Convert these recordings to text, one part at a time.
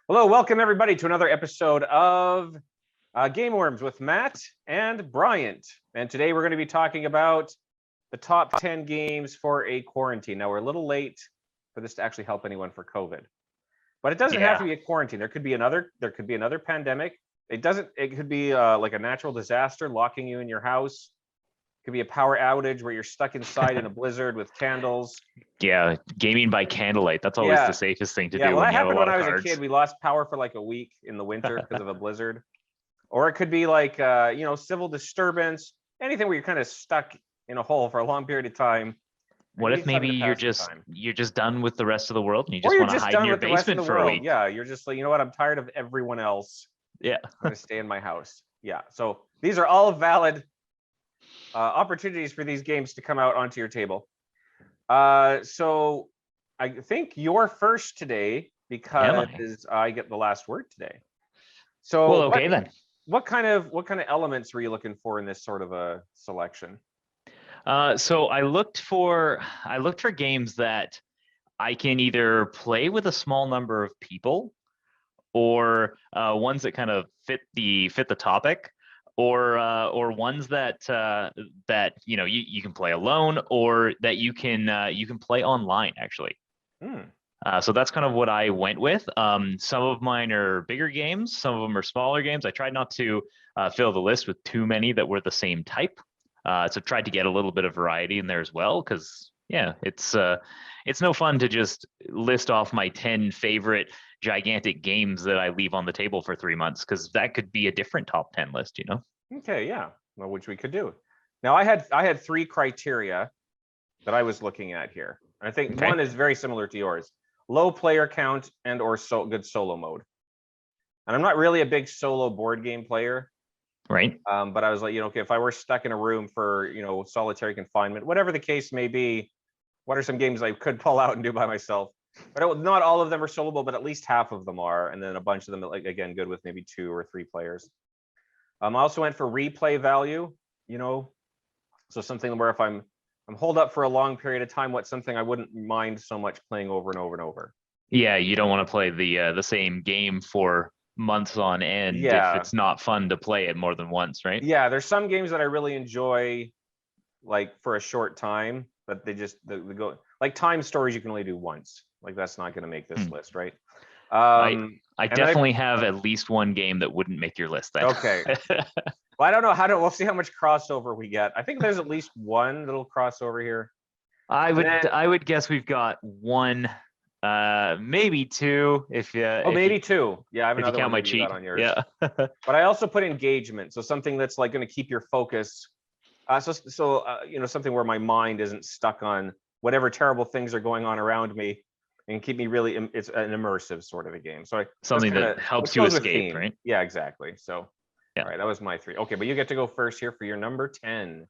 Hello, welcome everybody to another episode of Game Worms with Matt and Bryant. And today we're going to be talking about the top 10 games for a quarantine. Now we're a little late for this to actually help anyone for COVID, but it doesn't have to be a quarantine. There could be another pandemic. It could be like a natural disaster locking you in your house. It could be a power outage where you're stuck inside in a blizzard with candles. Yeah, gaming by candlelight. That's always the safest thing to do. Well, when that you have happened a lot when I of was cards. a kid. We lost power for like a week in the winter because of a blizzard. Or it could be like, civil disturbance, anything where you're kind of stuck in a hole for a long period of time. What if maybe you're just done with the rest of the world and you just want to hide in your basement for a week? Yeah, you're just like, you know what? I'm tired of everyone else. Yeah. I'm going to stay in my house. Yeah. So these are all valid opportunities for these games to come out onto your table. So I think you're first today because I get the last word today. So well, okay then. What kind of elements were you looking for in this sort of a selection? So I looked for games that I can either play with a small number of people, or ones that kind of fit the topic, or ones that you can play alone, or that you can play online actually. So that's kind of what I went with. Some of mine are bigger games, some of them are smaller games. I tried not to fill the list with too many that were the same type. So tried to get a little bit of variety in there as well, because it's no fun to just list off my 10 favorite gigantic games that I leave on the table for 3 months, because that could be a different top 10 list, Okay, yeah, well, which we could do. Now I had 3 criteria that I was looking at here. I think one is very similar to yours. Low player count and or good solo mode. And I'm not really a big solo board game player. Right. But I was like, okay, if I were stuck in a room for, solitary confinement, whatever the case may be, what are some games I could pull out and do by myself? But not all of them are soloable, but at least half of them are. And then a bunch of them, like, again, good with maybe 2 or 3 players. I also went for replay value, so something where if I'm holed up for a long period of time, what's something I wouldn't mind so much playing over and over and over. Yeah, you don't want to play the same game for months on end if it's not fun to play it more than once, right? Yeah, there's some games that I really enjoy, like for a short time, but they go like Time Stories you can only do once. Like that's not going to make this list, right? I definitely have at least one game that wouldn't make your list then. Okay. Well, I don't know we'll see how much crossover we get. I think there's at least one little crossover here. I would guess we've got one, maybe 2 if maybe 2. Yeah, I have another count one my cheat on yours. Yeah. But I also put engagement, so something that's like going to keep your focus. Something where my mind isn't stuck on whatever terrible things are going on around me, and keep me really. It's an immersive sort of a game. So something that helps you escape, right? Yeah, exactly. So, all right, that was my 3. Okay, but you get to go first here for your number 10.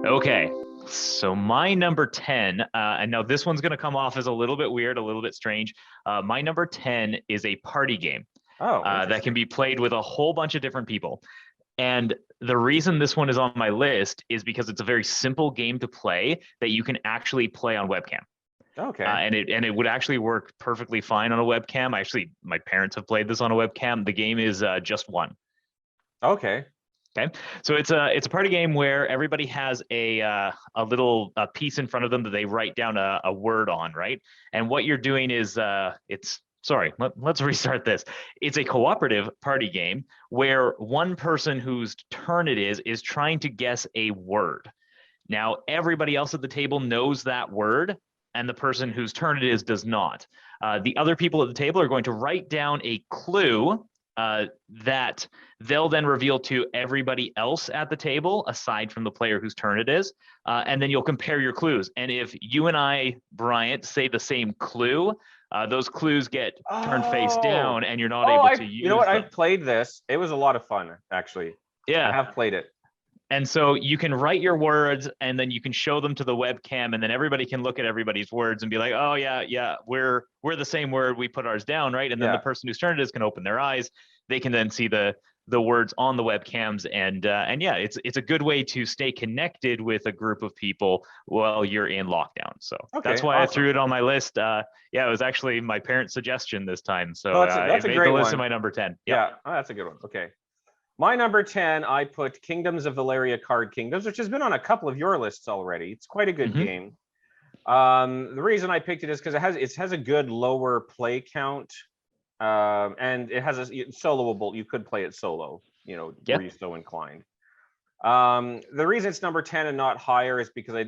Okay, so my number 10, and now this one's going to come off as a little bit weird, a little bit strange. My number 10 is a party game that can be played with a whole bunch of different people. And the reason this one is on my list is because it's a very simple game to play that you can actually play on webcam. Okay. And it would actually work perfectly fine on a webcam. My parents have played this on a webcam. The game is Just One. Okay. Okay, so it's a party game where everybody has a little piece in front of them that they write down a word on, right? And what you're doing is let's restart this. It's a cooperative party game where one person whose turn it is trying to guess a word. Now, everybody else at the table knows that word, and the person whose turn it is does not. The other people at the table are going to write down a clue that they'll then reveal to everybody else at the table, aside from the player whose turn it is. And then you'll compare your clues. And if you and I, Bryant, say the same clue, those clues get turned face down and you're not able to use them. You know what? I've played this. It was a lot of fun, actually. Yeah. I have played it. And so you can write your words and then you can show them to the webcam, and then everybody can look at everybody's words and be like, oh yeah, we're the same word, we put ours down, right? And then the person whose turn it is can open their eyes. They can then see the the words on the webcams, and yeah, it's a good way to stay connected with a group of people while you're in lockdown. So that's Okay, why I awesome. threw it on my list. Yeah, it was actually my parents' suggestion this time, so Oh, that's I a made the great list one. of my number 10. Yep. Yeah, oh, that's a good one. Okay. My number 10, I put Kingdoms of Valeria Card Kingdoms, which has been on a couple of your lists already. It's quite a good Mhm. game. The reason I picked it is because it has a good lower play count, and it has a soloable. You could play it solo, Yeah. were you so inclined. The reason it's number 10 and not higher is because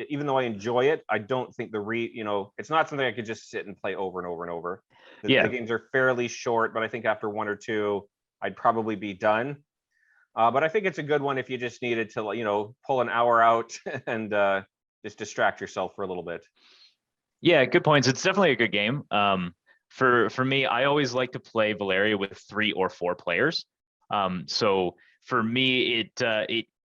even though I enjoy it, I don't think it's not something I could just sit and play over and over and over. Yeah. The games are fairly short, but I think after one or two, I'd probably be done. But I think it's a good one if you just needed to, pull an hour out and just distract yourself for a little bit. Yeah, good points. It's definitely a good game. For me, I always like to play Valeria with 3 or 4 players. So for me,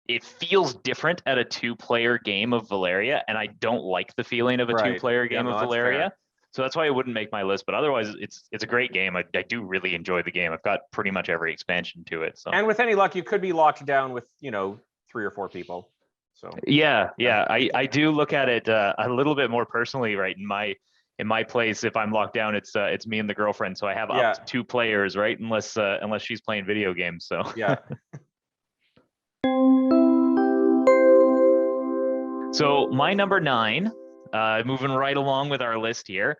it feels different at a 2-player game of Valeria, and I don't like the feeling of a Right. 2-player Yeah, game no, of that's Valeria. fair. So that's why it wouldn't make my list. But otherwise, it's a great game. I do really enjoy the game. I've got pretty much every expansion to it. So And with any luck, you could be locked down with 3 or 4 people. So yeah. I do look at it a little bit more personally, right? In my place, if I'm locked down, it's me and the girlfriend. So I have yeah, up to 2 players, right? Unless she's playing video games. So yeah. So my number 9, moving right along with our list here,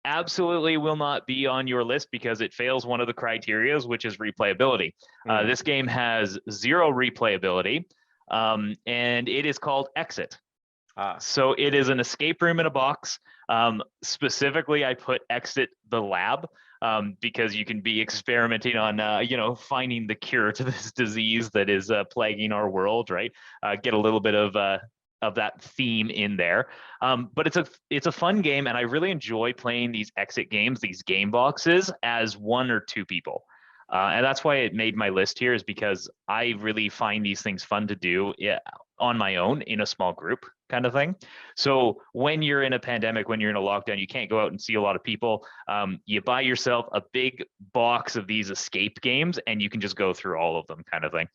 absolutely will not be on your list because it fails one of the criterias, which is replayability. This game has 0 replayability, and it is called Exit. So it is an escape room in a box. Specifically, I put Exit the Lab because you can be experimenting on, finding the cure to this disease that is plaguing our world, right? Get a little bit of that theme in there. But it's a fun game, and I really enjoy playing these Exit games, these game boxes, as 1 or 2 people. And that's why it made my list here, is because I really find these things fun to do on my own in a small group kind of thing. So when you're in a pandemic, when you're in a lockdown, you can't go out and see a lot of people. You buy yourself a big box of these escape games, and you can just go through all of them kind of thing.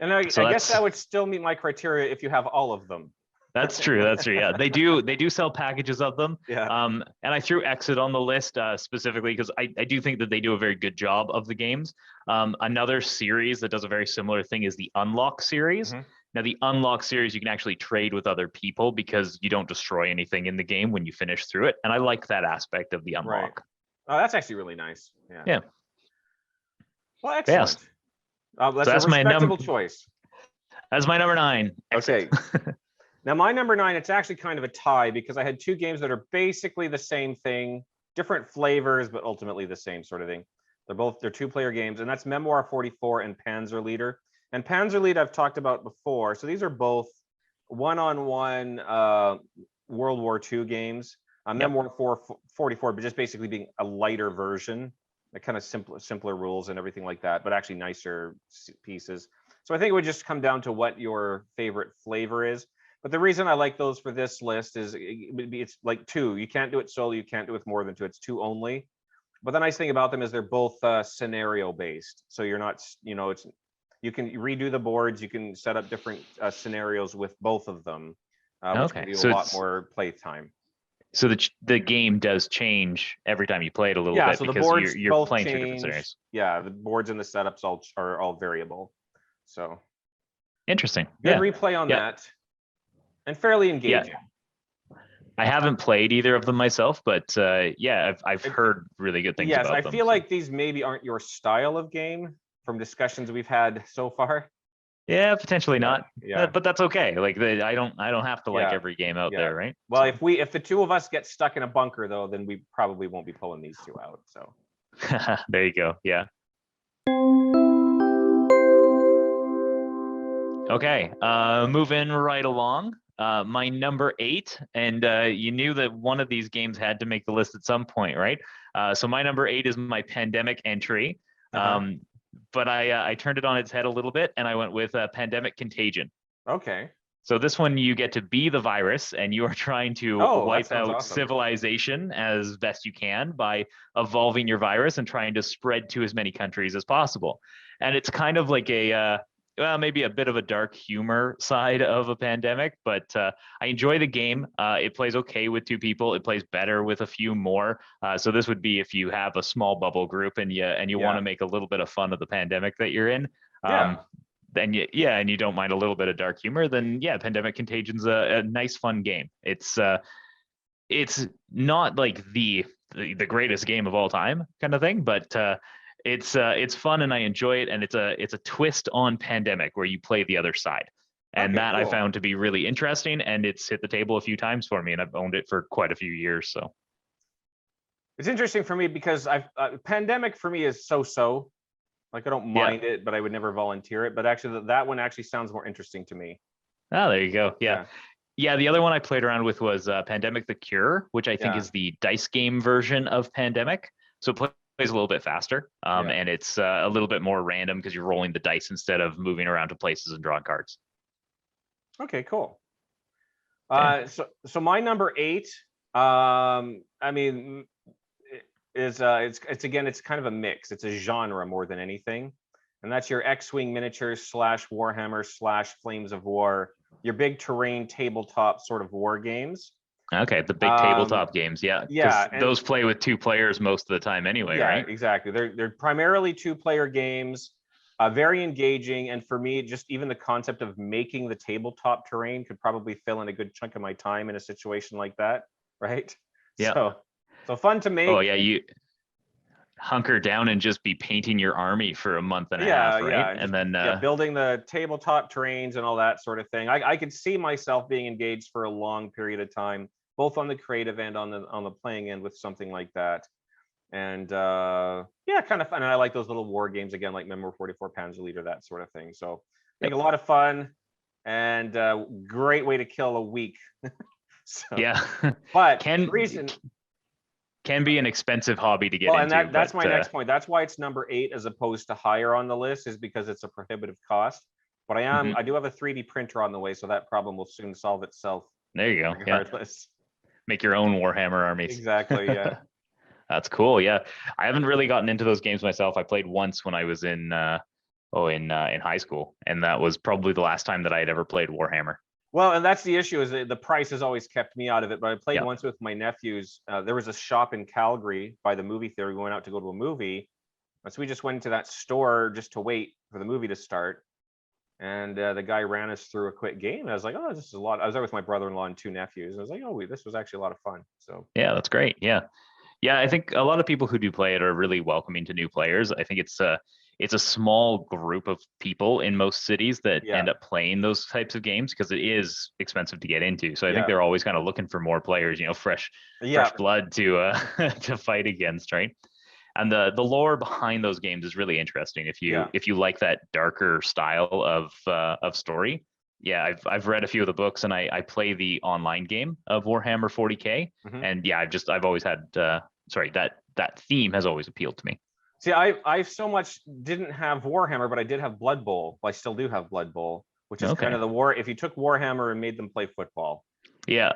And I guess that would still meet my criteria if you have all of them. That's true. Yeah, they do sell packages of them. Yeah. And I threw Exit on the list specifically because I do think that they do a very good job of the games. Another series that does a very similar thing is the Unlock series. Mm-hmm. Now, the Unlock series, you can actually trade with other people because you don't destroy anything in the game when you finish through it. And I like that aspect of the Unlock. Right. Oh, that's actually really nice. Yeah. Well, excellent. Yes. That's a respectable choice. That's my number 9. Exit. Okay. Now, my number 9, it's actually kind of a tie because I had 2 games that are basically the same thing, different flavors, but ultimately the same sort of thing. They're 2-player games, and that's Memoir 44 and Panzer Leader. And Panzer Leader I've talked about before. So these are both one-on-one World War II games. Memoir 44, but just basically being a lighter version, like kind of simpler rules and everything like that, but actually nicer pieces. So I think it would just come down to what your favorite flavor is. But the reason I like those for this list is it's like 2. You can't do it solo. You can't do it with more than 2. It's 2 only. But the nice thing about them is they're both scenario based. So you're not, you can redo the boards. You can set up different scenarios with both of them, which can give you a lot more play time. So the game does change every time you play it a little bit, so because the boards you're playing through different scenarios. Yeah, the boards and the setups are all variable. So interesting. Good replay on that, and fairly engaging. Yeah. I haven't played either of them myself, but I've heard really good things about them. Yes, I feel like these maybe aren't your style of game from discussions we've had so far. Yeah, potentially not. Yeah, but that's okay. Like I don't have to like every game out there, right? Well, if the 2 of us get stuck in a bunker though, then we probably won't be pulling these 2 out. So there you go. Yeah. Okay. Moving right along. My number 8, and you knew that one of these games had to make the list at some point, right? So my number 8 is my pandemic entry. But I turned it on its head a little bit, and I went with Pandemic Contagion. Okay. So this one, you get to be the virus, and you are trying to wipe out civilization as best you can by evolving your virus and trying to spread to as many countries as possible. and it's kind of like a well, maybe a bit of a dark humor side of a pandemic, but I enjoy the game. It plays okay with 2 people. It plays better with a few more. So this would be if you have a small bubble group and you want to make a little bit of fun of the pandemic that you're in. Yeah. Then and you don't mind a little bit of dark humor, then Pandemic Contagion's a nice fun game. It's not like the greatest game of all time kind of thing, but it's fun and I enjoy it, and it's a twist on Pandemic where you play the other side, and Okay, that cool. I found to be really interesting, and it's hit the table a few times for me, and I've owned it for quite a few years. So It's interesting for me because Pandemic for me is so. Like I don't mind it, but I would never volunteer it. But actually, that one actually sounds more interesting to me. Oh, there you go. Yeah. The other one I played around with was Pandemic: The Cure, which I think is the dice game version of Pandemic. So it plays a little bit faster, and it's a little bit more random because you're rolling the dice instead of moving around to places and drawing cards. Okay, cool. So my number 8, I mean, is it's kind of a mix. It's a genre more than anything, and that's your X-Wing miniatures / Warhammer / Flames of War, your big terrain tabletop sort of war games. Okay, the big tabletop games, yeah, those play with 2 players most of the time anyway, right? Exactly. They're primarily 2-player games, very engaging, and for me, just even the concept of making the tabletop terrain could probably fill in a good chunk of my time in a situation like that, right? Yeah. So fun to make. Oh yeah, you hunker down and just be painting your army for a month and a half, right? Yeah, and then building the tabletop terrains and all that sort of thing. I could see myself being engaged for a long period of time, both on the creative and on the playing end with something like that. And kind of fun. And I like those little war games again, like Memoir 44 Panzer Leader, that sort of thing. So I think a lot of fun and great way to kill a week. But can be an expensive hobby to get into. And that's my next point. That's why it's number 8 as opposed to higher on the list, is because it's a prohibitive cost. But I do have a 3D printer on the way, so that problem will soon solve itself. There you go. Regardless. Make your own Warhammer armies. Exactly. Yeah. That's cool. Yeah, I haven't really gotten into those games myself. I played once when I was in high school, and that was probably the last time that I had ever played Warhammer. Well, and that's the issue, is the price has always kept me out of it. But I played once with my nephews. There was a shop in Calgary by the movie theater. We went out to go to a movie. So we just went into that store just to wait for the movie to start. And the guy ran us through a quick game. And I was like, oh, this is a lot. I was there with my brother-in-law and 2 nephews. And I was like, oh, this was actually a lot of fun. So yeah, that's great. Yeah, I think a lot of people who do play it are really welcoming to new players. I think it's a small group of people in most cities that end up playing those types of games because it is expensive to get into. So I think they're always kind of looking for more players, fresh blood to to fight against, right? And the lore behind those games is really interesting. If you like that darker style of story, I've read a few of the books, and I play the online game of Warhammer 40K, and I've always had that theme has always appealed to me. See, I so much didn't have Warhammer, but I did have Blood Bowl. Well, I still do have Blood Bowl, which is kind of the war. If you took Warhammer and made them play football. Yeah.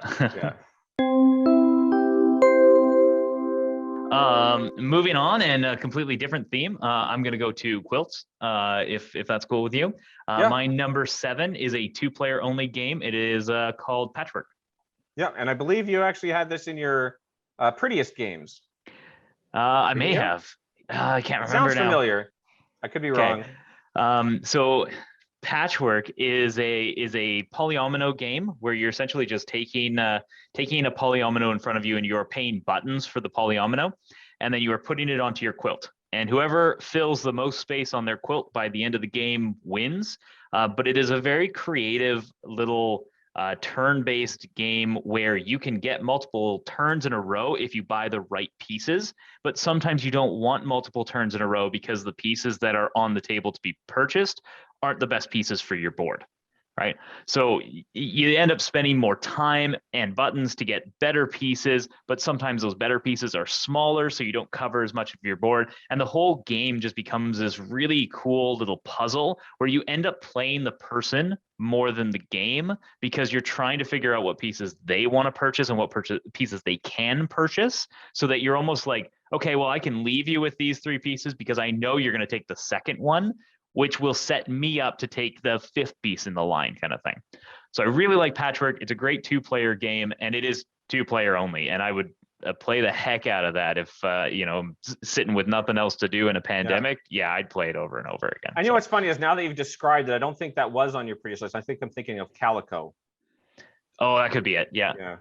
Moving on, and a completely different theme. I'm going to go to quilts, if that's cool with you. My number 7 is a 2-player only game. It is called Patchwork. Yeah, and I believe you actually had this in your prettiest games. I may have. I can't remember. Sounds familiar. I could be wrong. So Patchwork is a polyomino game where you're essentially just taking a polyomino in front of you, and you're paying buttons for the polyomino, and then you are putting it onto your quilt. And whoever fills the most space on their quilt by the end of the game wins. But it is a very creative little turn-based game where you can get multiple turns in a row if you buy the right pieces, but sometimes you don't want multiple turns in a row because the pieces that are on the table to be purchased aren't the best pieces for your board, right? So you end up spending more time and buttons to get better pieces, but sometimes those better pieces are smaller, so you don't cover as much of your board. And the whole game just becomes this really cool little puzzle where you end up playing the person more than the game, because you're trying to figure out what pieces they want to purchase and what pieces they can purchase, so that you're almost like okay, well, I can leave you with these 3 pieces because I know you're going to take the second one, which will set me up to take the 5th piece in the line, kind of thing. So I really like Patchwork. It's a great 2-player game, and it is 2-player only. And I would play the heck out of that if sitting with nothing else to do in a pandemic. Yeah, I'd play it over and over again. I know what's funny is now that you've described it, I don't think that was on your previous list. I think I'm thinking of Calico. Oh, that could be it. Yeah.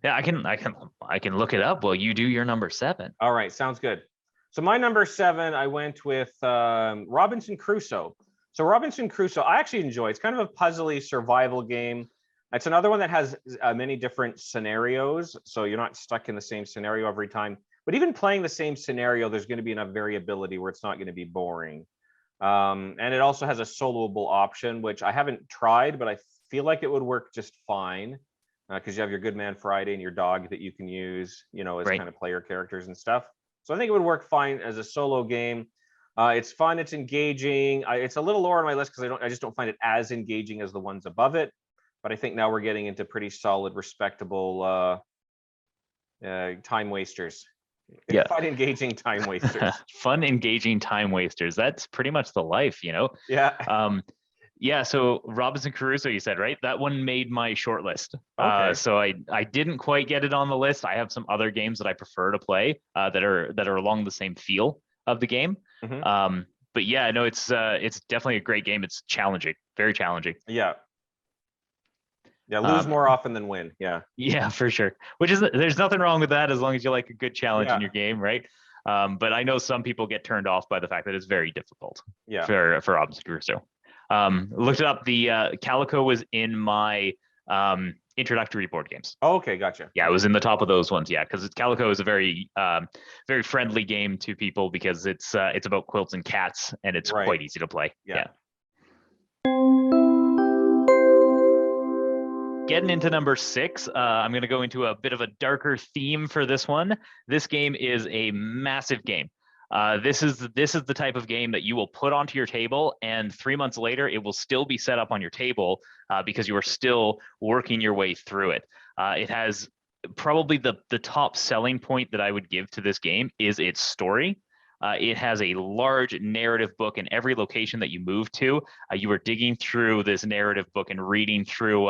Yeah. I can look it up while you do your number 7. All right, sounds good. So my number 7, I went with Robinson Crusoe. So Robinson Crusoe, I actually enjoy. It's kind of a puzzly survival game. It's another one that has many different scenarios, so you're not stuck in the same scenario every time. But even playing the same scenario, there's going to be enough variability where it's not going to be boring. And it also has a soloable option, which I haven't tried, but I feel like it would work just fine because you have your Good Man Friday and your dog that you can use, as kind of player characters and stuff. So I think it would work fine as a solo game. It's fun, it's engaging. It's a little lower on my list because I just don't find it as engaging as the ones above it. But I think now we're getting into pretty solid, respectable time wasters. Yeah. Fun, engaging time wasters. Fun, engaging time wasters. That's pretty much the life, Yeah. Yeah. So Robinson Crusoe, you said, right? That one made my short list. Okay. So I didn't quite get it on the list. I have some other games that I prefer to play that are along the same feel of the game. Mm-hmm. But yeah, no, it's definitely a great game. It's challenging, very challenging. Yeah. Yeah, lose more often than win. Yeah, for sure. There's nothing wrong with that as long as you like a good challenge in your game, right? But I know some people get turned off by the fact that it's very difficult. Yeah. For Robinson Crusoe. Looked it up. The Calico was in my introductory board games. Oh, okay, gotcha. Yeah, it was in the top of those ones. Yeah, because Calico is a very very friendly game to people because it's about quilts and cats and it's quite easy to play. Yeah. Getting into number 6, I'm going to go into a bit of a darker theme for this one. This game is a massive game. This is the type of game that you will put onto your table, and 3 months later, it will still be set up on your table because you are still working your way through it. It has probably the top selling point that I would give to this game is its story. It has a large narrative book in every location that you move to. You are digging through this narrative book and reading through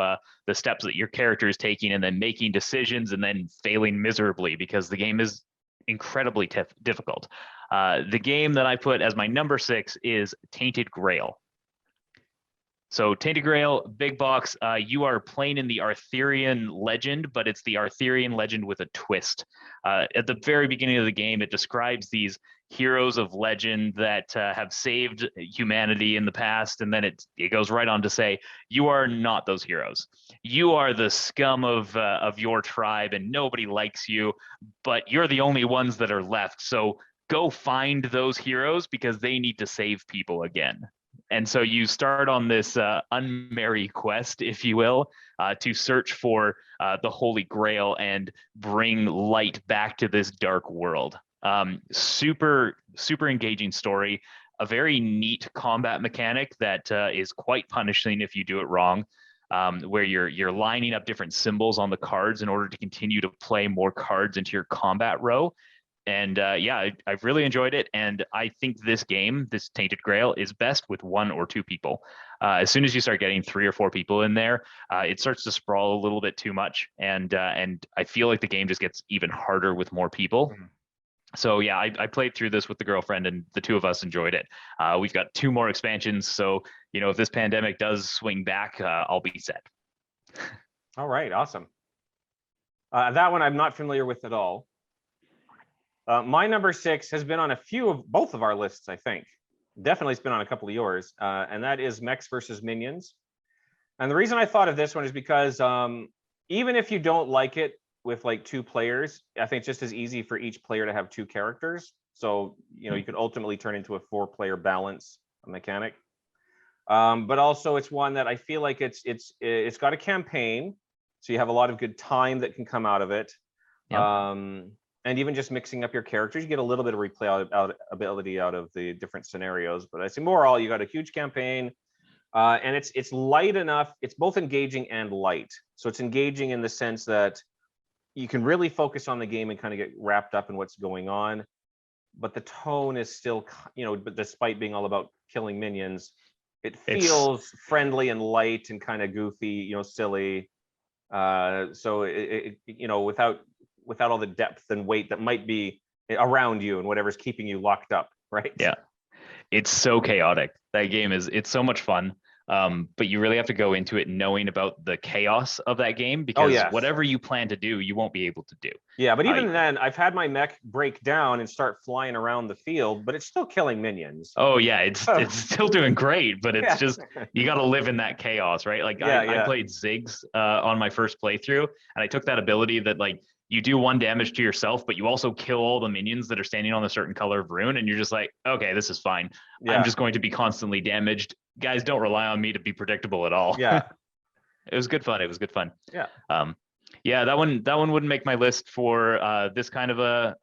the steps that your character is taking and then making decisions and then failing miserably because the game is incredibly difficult. The game that I put as my number 6 is Tainted Grail. So Tainted Grail, big box, you are playing in the Arthurian legend, but it's the Arthurian legend with a twist. At the very beginning of the game, it describes these heroes of legend that have saved humanity in the past, and then it goes right on to say, you are not those heroes. You are the scum of your tribe, and nobody likes you, but you're the only ones that are left. So go find those heroes because they need to save people again. And so you start on this unmerry quest, if you will, to search for the Holy Grail and bring light back to this dark world. Super engaging story, a very neat combat mechanic that is quite punishing if you do it wrong, where you're lining up different symbols on the cards in order to continue to play more cards into your combat row. And I've really enjoyed it. And I think this game, this Tainted Grail, is best with 1 or 2 people. As soon as you start getting 3 or 4 people in there, it starts to sprawl a little bit too much. And I feel like the game just gets even harder with more people. Mm-hmm. So yeah, I played through this with the girlfriend and the 2 of us enjoyed it. We've got 2 more expansions. So, if this pandemic does swing back, I'll be set. All right, awesome. That one I'm not familiar with at all. My number 6 has been on a few of both of our lists, I think. Definitely it's been on a couple of yours, and that is Mechs versus Minions. And the reason I thought of this one is because even if you don't like it with like 2 players, I think it's just as easy for each player to have 2 characters. So, you could ultimately turn into a 4-player balance mechanic. But also it's one that I feel like it's got a campaign, so you have a lot of good time that can come out of it. Yep. And even just mixing up your characters, you get a little bit of replay ability out of the different scenarios. But I say more all, you got a huge campaign, and it's light enough. It's both engaging and light. So it's engaging in the sense that you can really focus on the game and kind of get wrapped up in what's going on, but the tone is still, but despite being all about killing minions, it feels friendly and light and kind of goofy, silly. So without all the depth and weight that might be around you and whatever's keeping you locked up, right? Yeah, it's so chaotic. That game it's so much fun. But you really have to go into it knowing about the chaos of that game, because yes. whatever you plan to do, you won't be able to do. Yeah, but even then, I've had my mech break down and start flying around the field, but it's still killing minions. Oh yeah, it's still doing great, but it's just you got to live in that chaos, right? Like I played Ziggs on my first playthrough, and I took that ability that like you do 1 damage to yourself, but you also kill all the minions that are standing on a certain color of rune, and you're just like, okay, this is fine. Yeah. I'm just going to be constantly damaged. Guys, don't rely on me to be predictable at all. Yeah. It was good fun. Yeah. Yeah, that one wouldn't make my list for this kind of a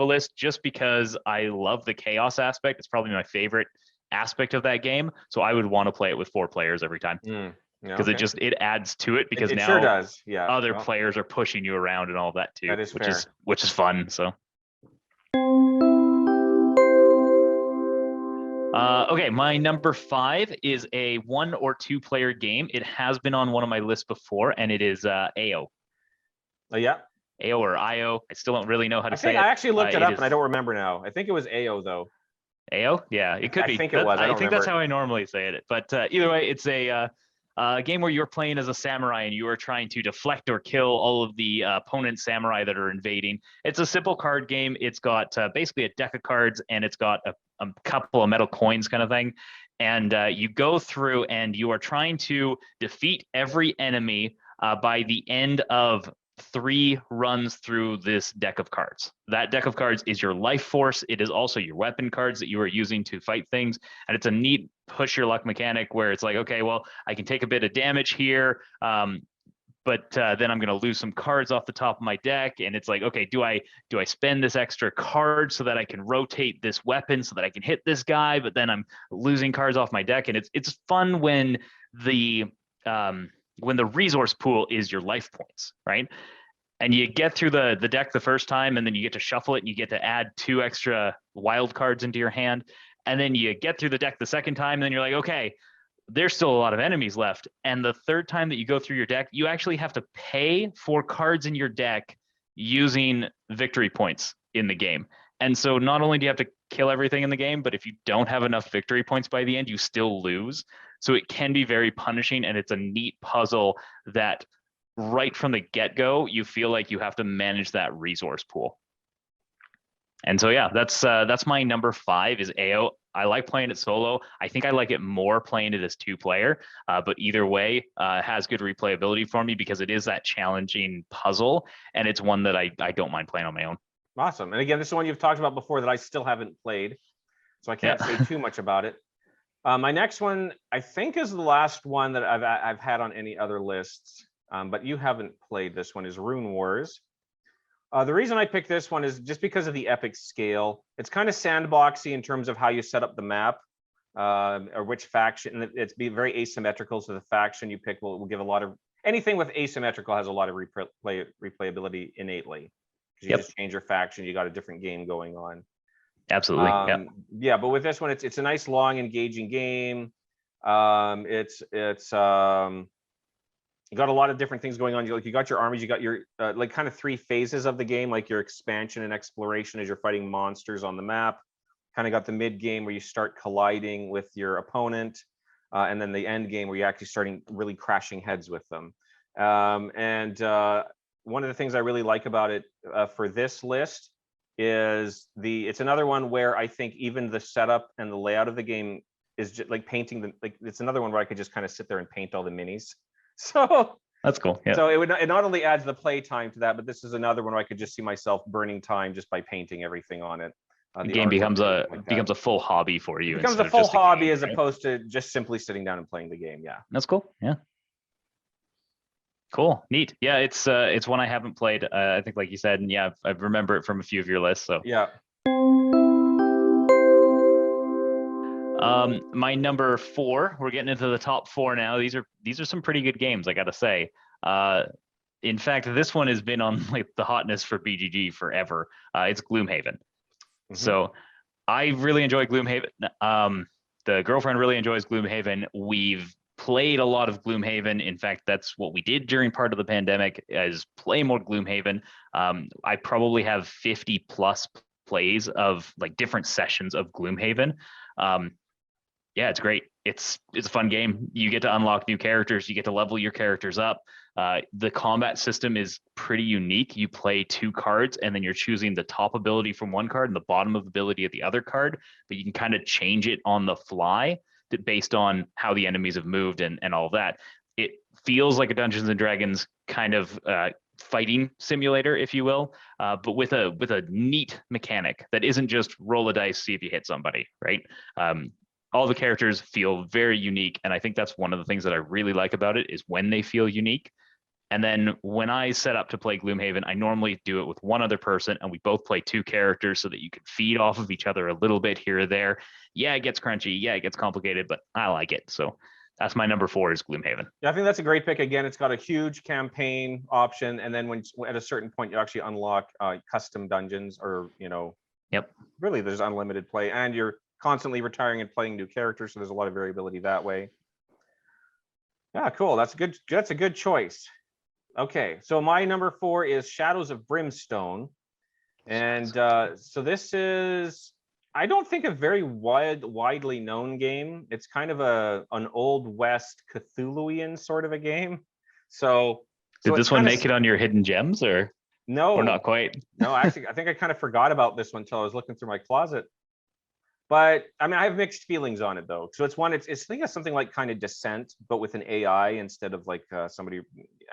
list, just because I love the chaos aspect. It's probably my favorite aspect of that game. So I would want to play it with 4 players every time. Because it adds to it, because it now sure does. Yeah. Other players are pushing you around and all that too. That is which is fun. So okay, my number 5 is a 1 or 2 player game. It has been on one of my lists before, and it is AO. Oh yeah. AO or IO. I still don't really know how to say it. I actually looked it up and I don't remember now. I think it was AO though. AO? Yeah, it could be. I think it was. I think that's how I normally say it. But either way, it's a game where you're playing as a samurai and you are trying to deflect or kill all of the opponent samurai that are invading. It's a simple card game. It's got basically a deck of cards, and it's got a couple of metal coins kind of thing. And you go through and you are trying to defeat every enemy by the end of 3 runs through this deck of cards. That deck of cards is your life force. It is also your weapon cards that you are using to fight things. And it's a neat push your luck mechanic where it's like, okay, well, I can take a bit of damage here, but then I'm going to lose some cards off the top of my deck. And it's like, okay, do I spend this extra card so that I can rotate this weapon so that I can hit this guy, but then I'm losing cards off my deck. And it's fun when the resource pool is your life points, right? And you get through the deck the first time, and then you get to shuffle it, and you get to add 2 extra wild cards into your hand. And then you get through the deck the second time, and then you're like, okay, there's still a lot of enemies left. And the third time that you go through your deck, you actually have to pay for cards in your deck using victory points in the game. And so not only do you have to kill everything in the game, but if you don't have enough victory points by the end, you still lose. So it can be very punishing, and it's a neat puzzle that right from the get-go, you feel like you have to manage that resource pool. And so, yeah, that's my number 5 is AO. I like playing it solo. I think I like it more playing it as 2-player, but either way, has good replayability for me because it is that challenging puzzle, and it's one that I don't mind playing on my own. Awesome. And again, this is one you've talked about before that I still haven't played, so I can't say too much about it. My next one, I think, is the last one that I've had on any other lists, but you haven't played this one, is Rune Wars. The reason I picked this one is just because of the epic scale. It's kind of sandboxy in terms of how you set up the map, or which faction. And it's very asymmetrical, so the faction you pick will give a lot of, anything with asymmetrical has a lot of replayability innately. You just change your faction, you got a different game going on. Absolutely. Yeah, but with this one, it's a nice, long, engaging game. You got a lot of different things going on. You got your armies, you got your like kind of 3 phases of the game, like your expansion and exploration as you're fighting monsters on the map. Kind of got the mid game where you start colliding with your opponent, and then the end game where you're actually starting really crashing heads with them. One of the things I really like about it for this list is it's another one where I think even the setup and the layout of the game is just like painting it's another one where I could just kind of sit there and paint all the minis. So that's cool. Yeah. So it not only adds the play time to that, but this is another one where I could just see myself burning time just by painting everything on it. The game becomes a full hobby for you. It becomes a full hobby as opposed to just simply sitting down and playing the game. Yeah. That's cool. Yeah. Cool. Neat. Yeah, it's one I haven't played. I think, like you said, and yeah, I remember it from a few of your lists. So yeah. My number 4, we're getting into the top 4 now. These are some pretty good games, I gotta say. In fact, this one has been on like the hotness for BGG forever. It's Gloomhaven. So I really enjoy Gloomhaven. The girlfriend really enjoys Gloomhaven. We've played a lot of Gloomhaven. In fact, that's what we did during part of the pandemic, is play more Gloomhaven. I probably have 50 plus plays of like different sessions of Gloomhaven. Yeah, it's great. It's a fun game. You get to unlock new characters. You get to level your characters up. The combat system is pretty unique. You play 2 cards, and then you're choosing the top ability from one card and the bottom of ability of the other card. But you can kind of change it on the fly based on how the enemies have moved and all of that. It feels like a Dungeons and Dragons kind of fighting simulator, if you will, but with a neat mechanic that isn't just roll a dice, see if you hit somebody, right? All the characters feel very unique, and I think that's one of the things that I really like about it is when they feel unique. And then when I set up to play Gloomhaven, I normally do it with one other person, and we both play 2 characters so that you can feed off of each other a little bit here or there. Yeah, it gets crunchy. Yeah, it gets complicated, but I like it. So that's my number 4 is Gloomhaven. Yeah, I think that's a great pick. Again, it's got a huge campaign option, and then when at a certain point you actually unlock custom dungeons, or Yep. Really, there's unlimited play, and you're constantly retiring and playing new characters, so there's a lot of variability that way. Yeah, cool. That's a good choice. Okay, so my number 4 is Shadows of Brimstone, and so this is, I don't think, a very widely known game. It's kind of an old west Cthulhuian sort of a game. So did this one make it on your hidden gems, or no? Or not quite? No, actually, I think I kind of forgot about this one until I was looking through my closet. But I mean, I have mixed feelings on it though. So it's I think it's something like kind of Descent, but with an AI instead of like somebody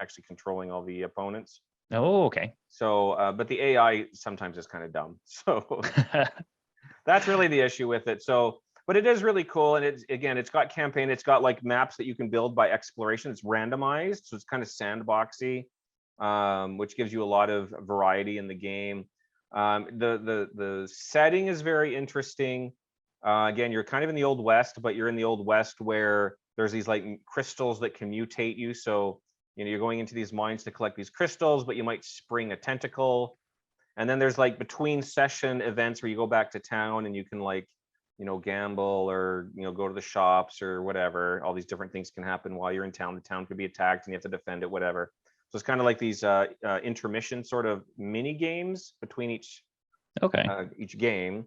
actually controlling all the opponents. Oh, okay. So, but the AI sometimes is kind of dumb. So that's really the issue with it. So, but it is really cool. And it's got campaign. It's got like maps that you can build by exploration. It's randomized, so it's kind of sandboxy, which gives you a lot of variety in the game. The setting is very interesting. Again, you're kind of in the Old West, but you're in the Old West where there's these like crystals that can mutate you. So, you're going into these mines to collect these crystals, but you might spring a tentacle. And then there's like between session events where you go back to town and you can like, gamble or, go to the shops or whatever. All these different things can happen while you're in town. The town could be attacked and you have to defend it, whatever. So it's kind of like these intermission sort of mini games between each game.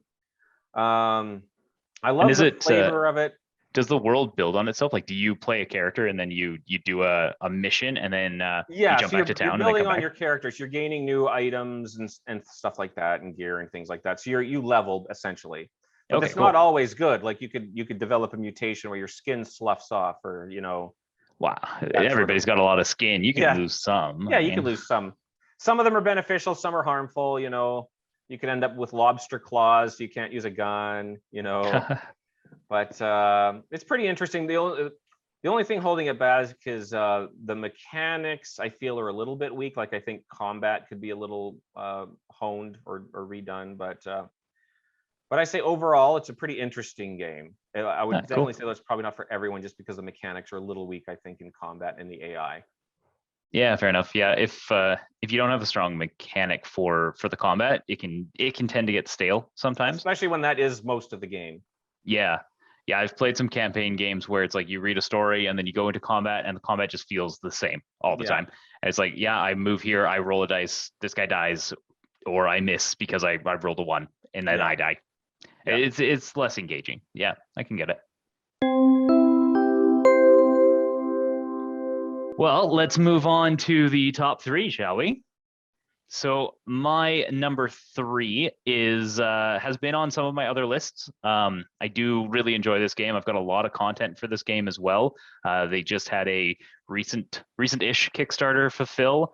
I love the flavor of it. Does the world build on itself? Like, do you play a character and then you do a mission and then you jump back to town? You're building on your characters. You're gaining new items and stuff like that, and gear and things like that. So you leveled essentially. But it's not always good. Like you could develop a mutation where your skin sloughs off, or Wow, everybody's got a lot of skin. You can lose some. Yeah, you can lose some. Some of them are beneficial. Some are harmful. You can end up with lobster claws. So you can't use a gun. But it's pretty interesting. The only thing holding it back is the mechanics, I feel, are a little bit weak. Like I think combat could be a little honed or redone. But I say overall, it's a pretty interesting game. I would definitely say that's probably not for everyone, just because the mechanics are a little weak, I think, in combat and the AI. Yeah, fair enough. Yeah, if you don't have a strong mechanic for the combat, it can tend to get stale sometimes. Especially when that is most of the game. Yeah. I've played some campaign games where it's like you read a story and then you go into combat and the combat just feels the same all the time. And it's like, I move here, I roll a dice, this guy dies, or I miss because I rolled a 1 and then I die. Yeah. It's less engaging. Yeah, I can get it. Well, let's move on to the top 3, shall we? So my number 3 has been on some of my other lists. I do really enjoy this game. I've got a lot of content for this game as well. They just had a recent-ish Kickstarter fulfill,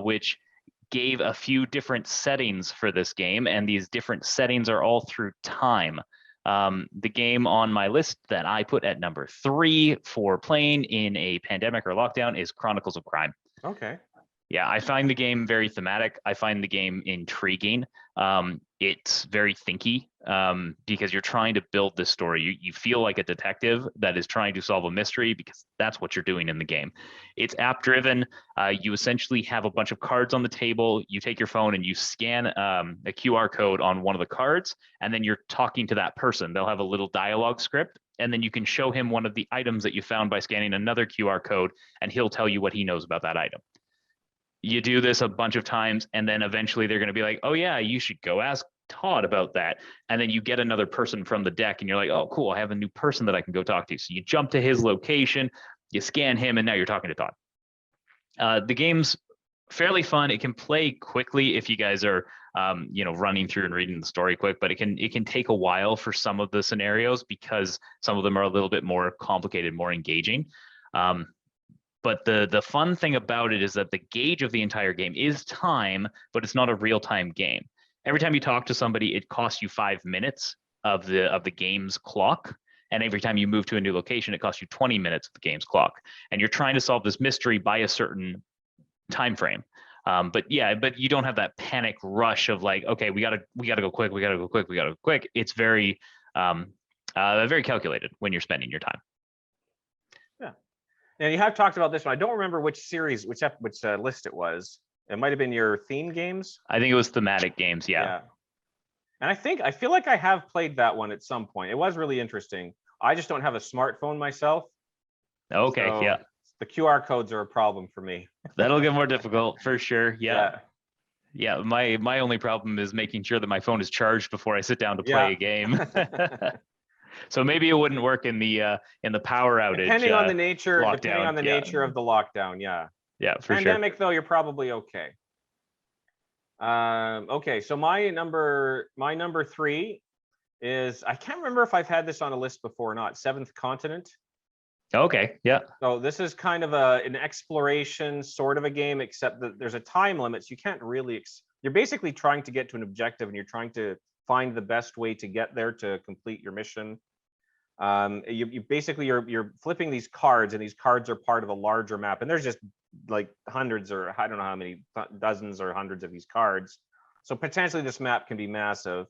which gave a few different settings for this game, and these different settings are all through time. The game on my list that I put at number 3 for playing in a pandemic or lockdown is Chronicles of Crime. Okay. Yeah, I find the game very thematic. I find the game intriguing. it's very thinky, because you're trying to build this story. You feel like a detective that is trying to solve a mystery, because that's what you're doing in the game. It's app driven. You essentially have a bunch of cards on the table. You take your phone and you scan a QR code on one of the cards, and then you're talking to that person. They'll have a little dialogue script, and then you can show him one of the items that you found by scanning another QR code, and he'll tell you what he knows about that item. You do this a bunch of times, and then eventually they're going to be like, oh yeah, you should go ask Todd about that. And then you get another person from the deck, and you're like, oh cool, I have a new person that I can go talk to. So you jump to his location, you scan him, and now you're talking to Todd. The game's fairly fun. It can play quickly if you guys are running through and reading the story quick, but it can take a while for some of the scenarios, because some of them are a little bit more complicated, more engaging. But the fun thing about it is that the gauge of the entire game is time, but it's not a real-time game. Every time you talk to somebody, it costs you 5 minutes of the game's clock. And every time you move to a new location, it costs you 20 minutes of the game's clock. And you're trying to solve this mystery by a certain time frame. But you don't have that panic rush of like, okay, we gotta go quick, we gotta go quick. It's very very calculated when you're spending your time. Now you have talked about this one. I don't remember which series, which list it was. It might have been your theme games. I think it was thematic games. Yeah. And I feel like I have played that one at some point. It was really interesting. I just don't have a smartphone myself. Okay. So yeah. The QR codes are a problem for me. That'll get more difficult for sure. Yeah. My only problem is making sure that my phone is charged before I sit down to play a game. So maybe it wouldn't work in the power outage. Depending on the nature of the lockdown, Yeah, for Pandemic, though, you're probably okay. Okay, so my number 3 is, I can't remember if I've had this on a list before or not. Seventh Continent. Okay, yeah. So this is kind of an exploration sort of a game, except that there's a time limit. So you can't really. You're basically trying to get to an objective, and you're trying to find the best way to get there to complete your mission. You basically you're flipping these cards, and these cards are part of a larger map, and there's just like hundreds, or I don't know how many, dozens or hundreds of these cards. So potentially this map can be massive,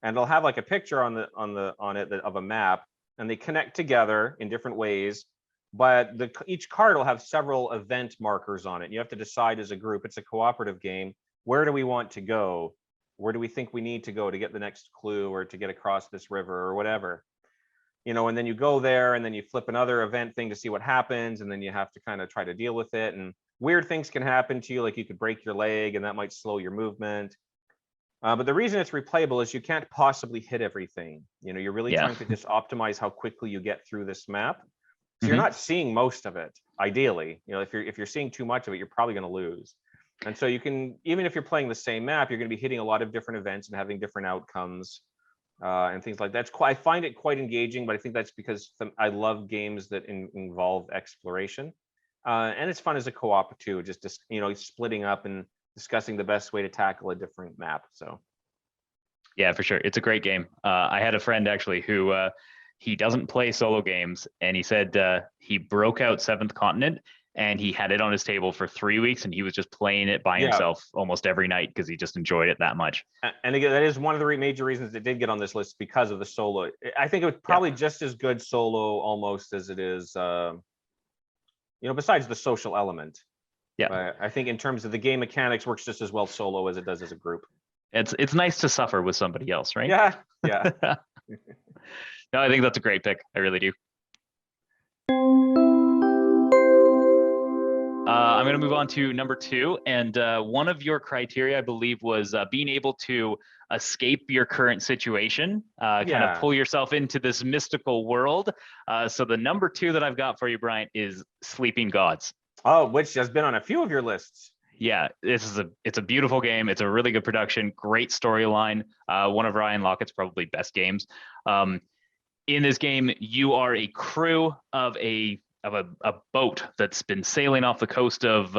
and they'll have like a picture on it of a map, and they connect together in different ways. But each card will have several event markers on it. You have to decide as a group. It's a cooperative game. Where do we want to go? Where do we think we need to go to get the next clue, or to get across this river, or whatever? And then you go there, and then you flip another event thing to see what happens, and then you have to kind of try to deal with it. And weird things can happen to you, like you could break your leg, and that might slow your movement. But the reason it's replayable is you can't possibly hit everything. You're really trying to just optimize how quickly you get through this map. So you're not seeing most of it, ideally. If you're seeing too much of it, you're probably going to lose. And so you can, even if you're playing the same map, you're going to be hitting a lot of different events and having different outcomes and things like that. I find it quite engaging, but I think that's because I love games that involve exploration. And it's fun as a co-op too, just splitting up and discussing the best way to tackle a different map. So yeah, for sure. It's a great game. I had a friend actually who he doesn't play solo games, and he said he broke out Seventh Continent, and he had it on his table for 3 weeks, and he was just playing it by himself almost every night because he just enjoyed it that much. And again, that is one of the major reasons it did get on this list, because of the solo. I think it was probably just as good solo almost as it is, besides the social element. Yeah. I think in terms of the game mechanics, works just as well solo as it does as a group. It's nice to suffer with somebody else, right? Yeah. No, I think that's a great pick. I really do. I'm going to move on to number 2. And one of your criteria, I believe, was being able to escape your current situation, kind of pull yourself into this mystical world. So the number 2 that I've got for you, Bryant, is Sleeping Gods. Oh, which has been on a few of your lists. Yeah, it's a beautiful game. It's a really good production, great storyline. One of Ryan Lockett's probably best games. In this game, you are a crew of a boat that's been sailing off the coast of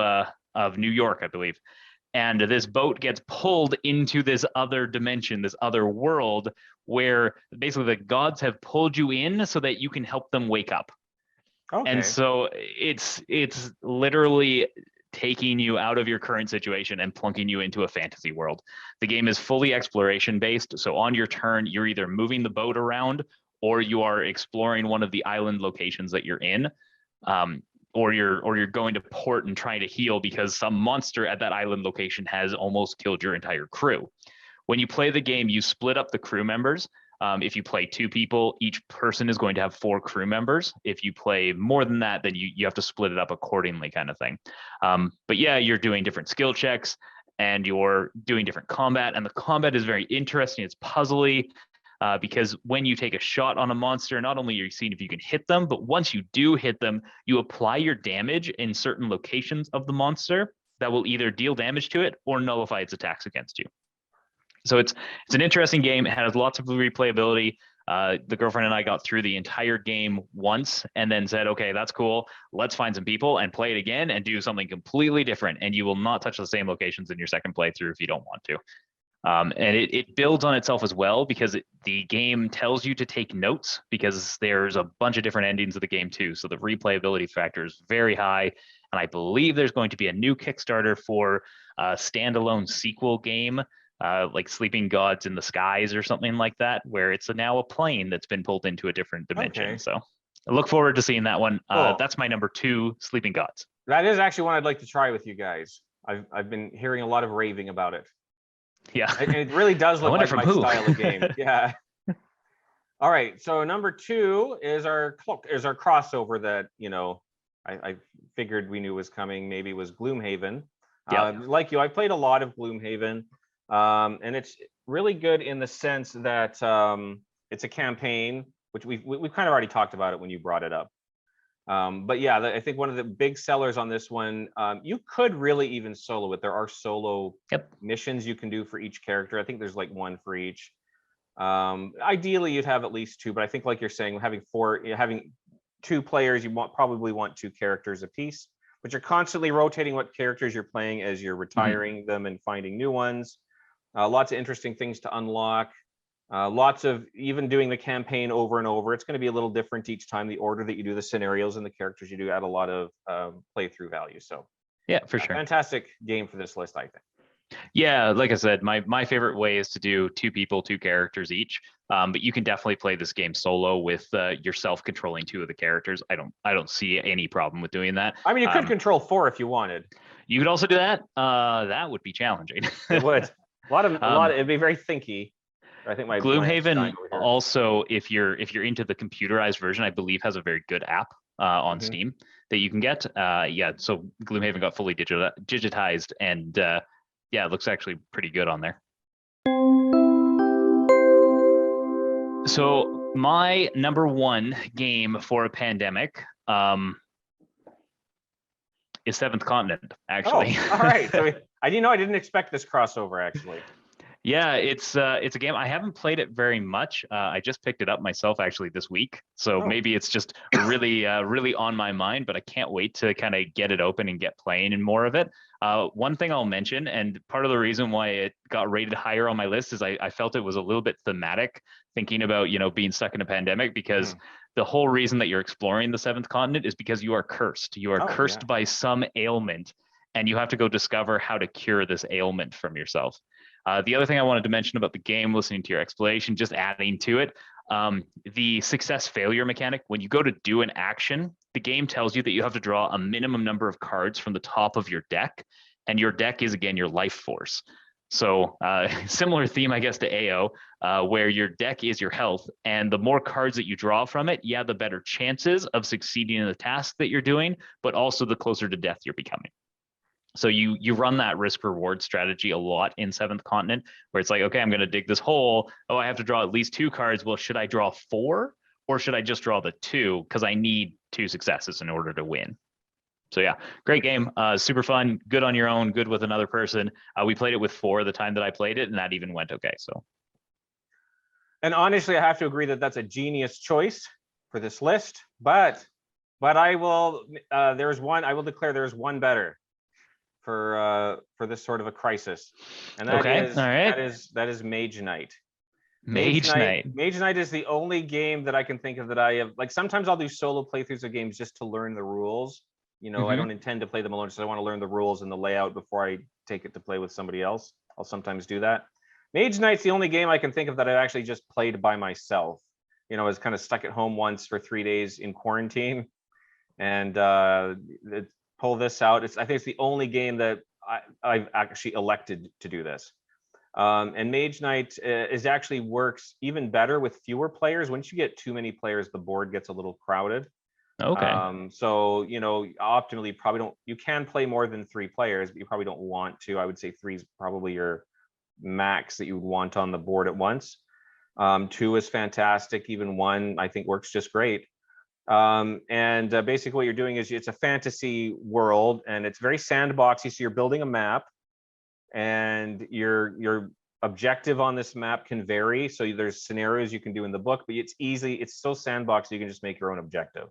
New York, I believe. And this boat gets pulled into this other dimension, this other world, where basically the gods have pulled you in so that you can help them wake up. Okay. And so it's literally taking you out of your current situation and plunking you into a fantasy world. The game is fully exploration based. So on your turn, you're either moving the boat around or you are exploring one of the island locations that you're in. Or you're going to port and trying to heal because some monster at that island location has almost killed your entire crew. When you play the game, you split up the crew members. If you play 2 people, each person is going to have 4 crew members. If you play more than that, then you have to split it up accordingly, kind of thing. But yeah, you're doing different skill checks and you're doing different combat, and the combat is very interesting. It's puzzly. Because when you take a shot on a monster, not only are you seeing if you can hit them, but once you do hit them, you apply your damage in certain locations of the monster that will either deal damage to it or nullify its attacks against you. So it's an interesting game. It has lots of replayability. The girlfriend and I got through the entire game once and then said, okay, that's cool. Let's find some people and play it again and do something completely different. And you will not touch the same locations in your second playthrough if you don't want to. And it builds on itself as well because the game tells you to take notes because there's a bunch of different endings of the game too. So the replayability factor is very high. And I believe there's going to be a new Kickstarter for a standalone sequel game, like Sleeping Gods in the Skies or something like that, where it's now a plane that's been pulled into a different dimension. Okay. So I look forward to seeing that one. Cool. That's my number 2, Sleeping Gods. That is actually one I'd like to try with you guys. I've been hearing a lot of raving about it. Yeah, it really does look like my style of game. Yeah. All right, so number 2 is our crossover that I figured we knew was coming. Maybe it was Gloomhaven. Yeah. Like you, I played a lot of Gloomhaven, and it's really good in the sense that it's a campaign, which we've kind of already talked about it when you brought it up. But yeah, I think one of the big sellers on this one, you could really even solo it. There are solo missions you can do for each character. I think there's like 1 for each. Ideally, you'd have at least 2, but I think like you're saying, having 2 players, you probably want 2 characters apiece. But you're constantly rotating what characters you're playing as you're retiring them and finding new ones. Lots of interesting things to unlock. Lots of even doing the campaign over and over. It's going to be a little different each time. The order that you do the scenarios and the characters you do add a lot of playthrough value. So yeah, for sure. Fantastic game for this list, I think. Yeah, like I said, my favorite way is to do 2 people, 2 characters each. But you can definitely play this game solo with yourself controlling 2 of the characters. I don't see any problem with doing that. I mean, you could control 4 if you wanted. You could also do that. That would be challenging. It would. A lot. It'd be very thinky. I think my Gloomhaven also, if you're into the computerized version, I believe has a very good app on Steam that you can get. Yeah, so Gloomhaven got fully digitized, and yeah, it looks actually pretty good on there. So my number 1 game for a pandemic is Seventh Continent, actually. Oh, all right. So I didn't expect this crossover, actually. Yeah, it's a game. I haven't played it very much. I just picked it up myself actually this week. So maybe it's just really on my mind, but I can't wait to kind of get it open and get playing and more of it. One thing I'll mention, and part of the reason why it got rated higher on my list is I felt it was a little bit thematic, thinking about, being stuck in a pandemic, because the whole reason that you're exploring the Seventh Continent is because you are cursed. You are cursed by some ailment, and you have to go discover how to cure this ailment from yourself. The other thing I wanted to mention about the game, listening to your explanation, just adding to it, the success failure mechanic, when you go to do an action, the game tells you that you have to draw a minimum number of cards from the top of your deck, and your deck is, again, your life force. So similar theme, I guess, to AO, where your deck is your health, and the more cards that you draw from it, the better chances of succeeding in the task that you're doing, but also the closer to death you're becoming. So you run that risk reward strategy a lot in Seventh Continent, where it's like, okay, I'm going to dig this hole. Oh, I have to draw at least 2 cards. Well, should I draw 4 or should I just draw the 2? Because I need 2 successes in order to win. So yeah, great game. Super fun. Good on your own. Good with another person. We played it with 4 the time that I played it, and that even went okay. So. And honestly, I have to agree that that's a genius choice for this list. But I will. I will declare there's one better for this sort of a crisis, and that is Mage Knight. Mage Knight is the only game that I can think of that I have, like, sometimes I'll do solo playthroughs of games just to learn the rules, I don't intend to play them alone, so I want to learn the rules and the layout before I take it to play with somebody else. I'll sometimes do that. Mage Knight's the only game I can think of that I actually just played by myself. I was kind of stuck at home once for 3 days in quarantine, and pull this out. I think it's the only game that I've actually elected to do this. And Mage Knight actually works even better with fewer players. Once you get too many players, the board gets a little crowded. Okay. So optimally, you can play more than 3 players, but you probably don't want to. I would say 3 is probably your max that you would want on the board at once. 2 is fantastic. Even 1, I think, works just great. And basically what you're doing is it's a fantasy world, and it's very sandboxy. So you're building a map, and your objective on this map can vary. So there's scenarios you can do in the book, but it's so sandboxy, you can just make your own objective.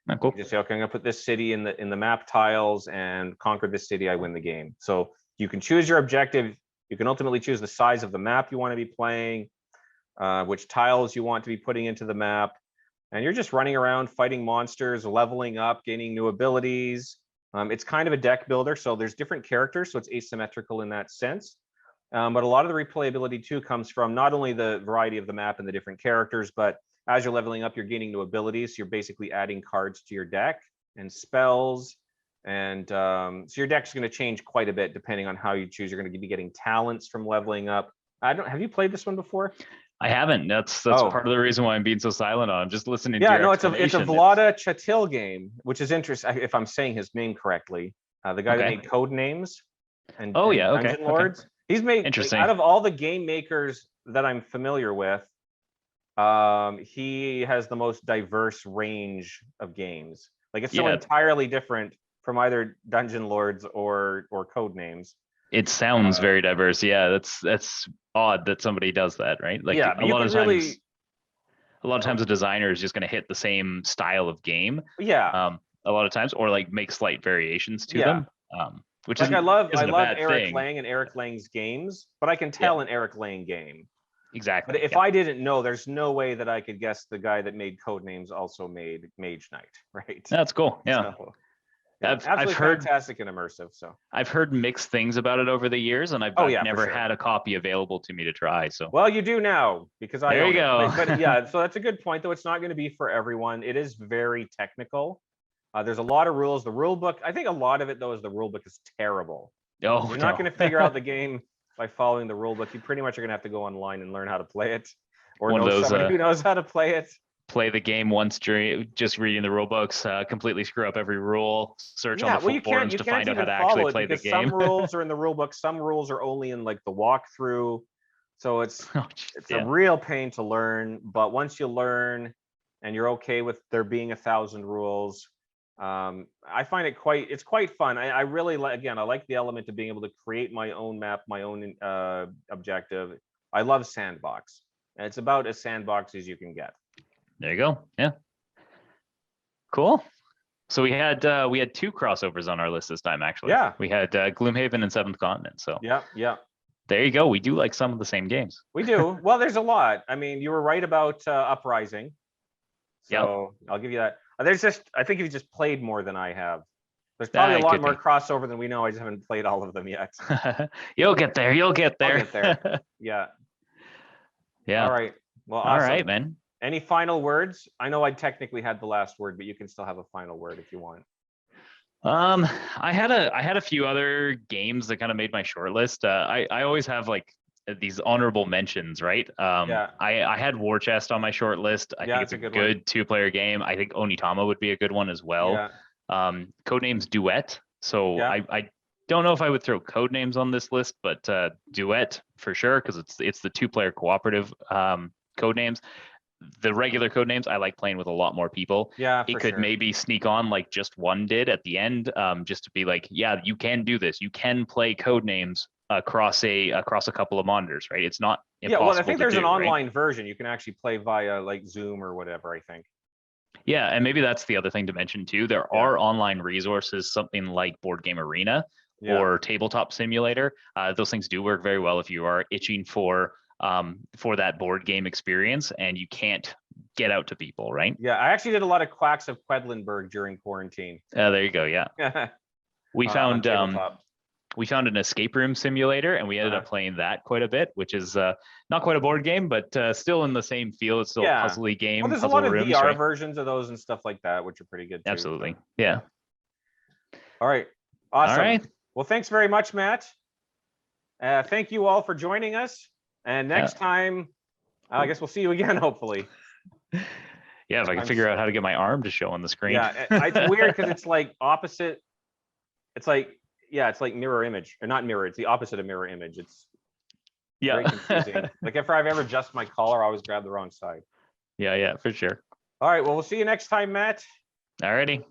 Oh, cool. You just say, okay, I'm gonna put this city in the map tiles and conquer this city, I win the game. So you can choose your objective. You can ultimately choose the size of the map you want to be playing, which tiles you want to be putting into the map. And you're just running around fighting monsters, leveling up, gaining new abilities. It's kind of a deck builder, so there's different characters, so it's asymmetrical in that sense. But a lot of the replayability too comes from not only the variety of the map and the different characters, but as you're leveling up, you're gaining new abilities. So you're basically adding cards to your deck and spells. And so your deck's going to change quite a bit depending on how you choose. You're going to be getting talents from leveling up. Have you played this one before? I haven't. That's part of the reason why I'm being so silent on. I'm just listening to your explanation. It's a Vlada Chatil game, which is interesting, if I'm saying his name correctly. The guy that made Code Names and Dungeon Lords. Okay. He's made, out of all the game makers that I'm familiar with, he has the most diverse range of games. Like, it's so entirely different from either Dungeon Lords or Code Names. It sounds very diverse. Yeah, that's odd that somebody does that, right? Like, a lot of times a designer is just going to hit the same style of game. Yeah. A lot of times, or like make slight variations to them. Which like, I love Eric Lang and Eric Lang's games, but I can tell an Eric Lang game. Exactly. But if I didn't know, there's no way that I could guess the guy that made Code Names also made Mage Knight, right? That's cool. Yeah. So, I've heard fantastic and immersive. So I've heard mixed things about it over the years, and I've never had a copy available to me to try. So well, you do now, because I there you go. But yeah, so that's a good point, though. It's not going to be for everyone. It is very technical. There's a lot of rules. The rule book, I think a lot of it though is the rule book is terrible. You're not going to figure out the game by following the rule book. You pretty much are going to have to go online and learn how to play it, or know somebody who knows how to play it. Play the game once during just reading the rule books, completely screw up every rule, search on the forums to find out how to actually play the game. Some rules are in the rule book, some rules are only in like the walkthrough. So it's a real pain to learn, but once you learn and you're okay with there being 1,000 rules, I find it's quite fun. I really like the element of being able to create my own map, my own objective. I love sandbox, and it's about as sandbox as you can get. There you go. Yeah. Cool. So we had 2 crossovers on our list this time, actually. Yeah. We had Gloomhaven and Seventh Continent. So yeah. There you go. We do like some of the same games. We do. Well, there's a lot. I mean, you were right about Uprising. So I'll give you that. I think you've just played more than I have. There's probably a lot more crossover than we know. I just haven't played all of them yet. You'll get there. I'll get there. Yeah. Yeah. All right. Well, awesome. All right, man. Any final words? I know I technically had the last word, but you can still have a final word if you want. I had a few other games that kind of made my short list. I always have like these honorable mentions, right? I had War Chest on my short list. I think it's a good 2-player game. I think Onitama would be a good one as well. Codenames Duet. So I don't know if I would throw Codenames on this list, but Duet for sure, because it's the 2-player cooperative Codenames. The regular Codenames I like playing with a lot more people. It could maybe sneak on like just one did at the end, just to be like, you can do this. You can play Codenames across a couple of monitors, right? It's not impossible. Well, I think there's an online version you can actually play via like Zoom or whatever, I think. Yeah, and maybe that's the other thing to mention too. There are online resources, something like Board Game Arena or Tabletop Simulator. Those things do work very well if you are itching for for that board game experience, and you can't get out to people, right? Yeah, I actually did a lot of Quacks of Quedlinburg during quarantine. There you go. Yeah, we on found tabletop. we found an escape room simulator, and we ended up playing that quite a bit, which is not quite a board game, but still in the same feel. It's still a puzzly game. Well, there's a puzzle lot of rooms, VR right? versions of those and stuff like that, which are pretty good too. Absolutely. Yeah. All right. Awesome. All right. Well, thanks very much, Matt. Thank you all for joining us. And next time, I guess we'll see you again, hopefully. Yeah, if I can figure out how to get my arm to show on the screen. Yeah, it's weird because it's like opposite. It's like, yeah, it's like mirror image, or not mirror. It's the opposite of mirror image. It's very confusing. Like if I've ever adjusted my collar, I always grab the wrong side. Yeah, for sure. All right, well, we'll see you next time, Matt. All righty.